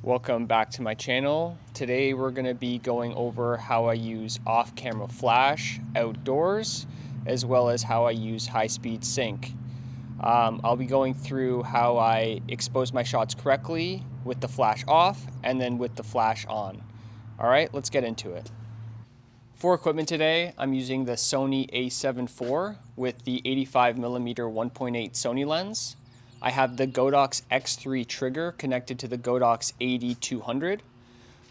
Welcome back to my channel. Today we're going to be going over how I use off-camera flash outdoors, as well as how I use high-speed sync. I'll be going through how I expose my shots correctly with the flash off and then with the flash on. All right, let's get into it. For equipment today, I'm using the Sony A7IV with the 85mm 1.8 Sony lens. I have the Godox X3 trigger connected to the Godox AD200.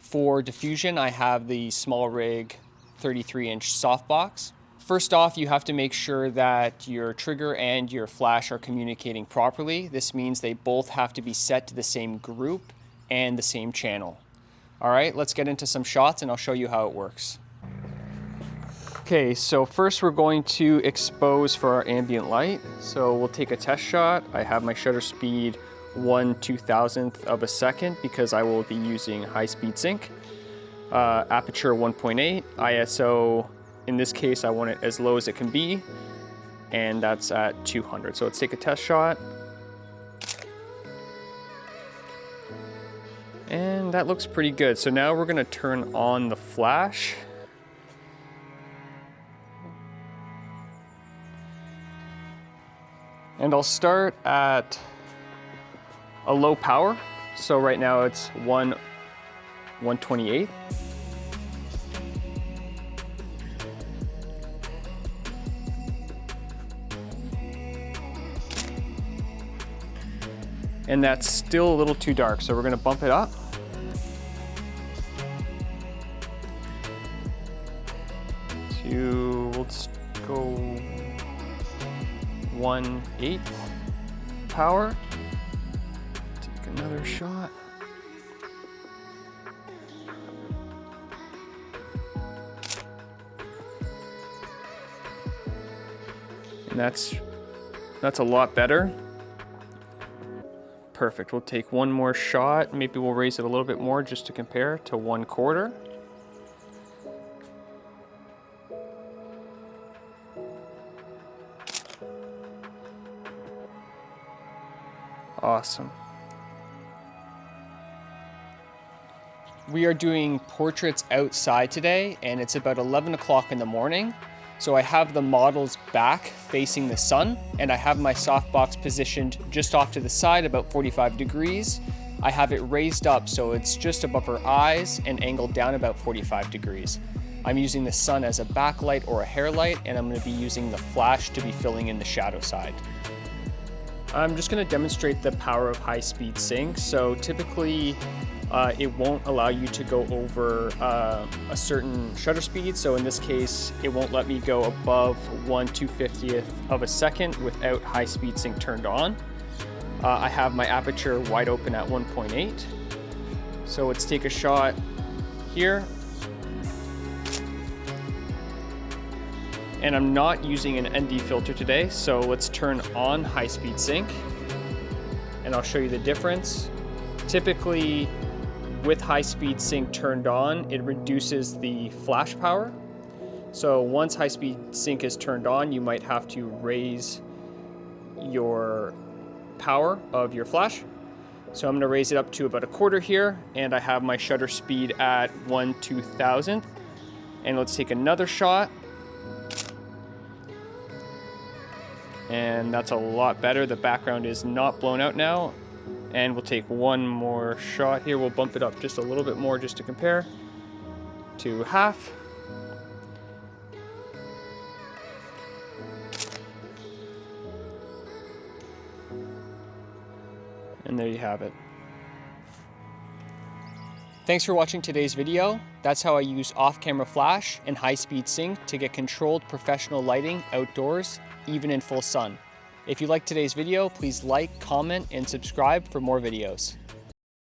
For diffusion, I have the SmallRig 33-inch softbox. First off, you have to make sure that your trigger and your flash are communicating properly. This means they both have to be set to the same group and the same channel. All right, let's get into some shots and I'll show you how it works. Okay, so first we're going to expose for our ambient light. So we'll take a test shot. I have my shutter speed 1/2000th of a second because I will be using high speed sync. Aperture 1.8, ISO, in this case I want it as low as it can be, and that's at 200. So let's take a test shot. And that looks pretty good. So now we're gonna turn on the flash. And I'll start at a low power. So right now it's 1/128. And that's still a little too dark, so we're gonna bump it up. Let's go 1/8 power. Take another shot. And that's a lot better. Perfect. We'll take one more shot. Maybe we'll raise it a little bit more just to compare to 1/4. Awesome. We are doing portraits outside today, and it's about 11 o'clock in the morning. So I have the model's back facing the sun, and I have my softbox positioned just off to the side, about 45 degrees. I have it raised up so it's just above her eyes and angled down about 45 degrees. I'm using the sun as a backlight or a hair light, and I'm going to be using the flash to be filling in the shadow side. I'm just going to demonstrate the power of high-speed sync. So typically it won't allow you to go over a certain shutter speed. So in this case, it won't let me go above 1/250th of a second without high-speed sync turned on. I have my aperture wide open at 1.8. So let's take a shot here. And I'm not using an ND filter today, so let's turn on high-speed sync, and I'll show you the difference. Typically, with high-speed sync turned on, it reduces the flash power. So once high-speed sync is turned on, you might have to raise your power of your flash. So I'm gonna raise it up to about 1/4 here, and I have my shutter speed at 1/2000th. And let's take another shot. And that's a lot better. The background is not blown out now. And we'll take one more shot here. We'll bump it up just a little bit more just to compare to half. And there you have it. Thanks for watching today's video. That's how I use off-camera flash and high-speed sync to get controlled professional lighting outdoors, even in full sun. If you liked today's video, please like, comment, and subscribe for more videos.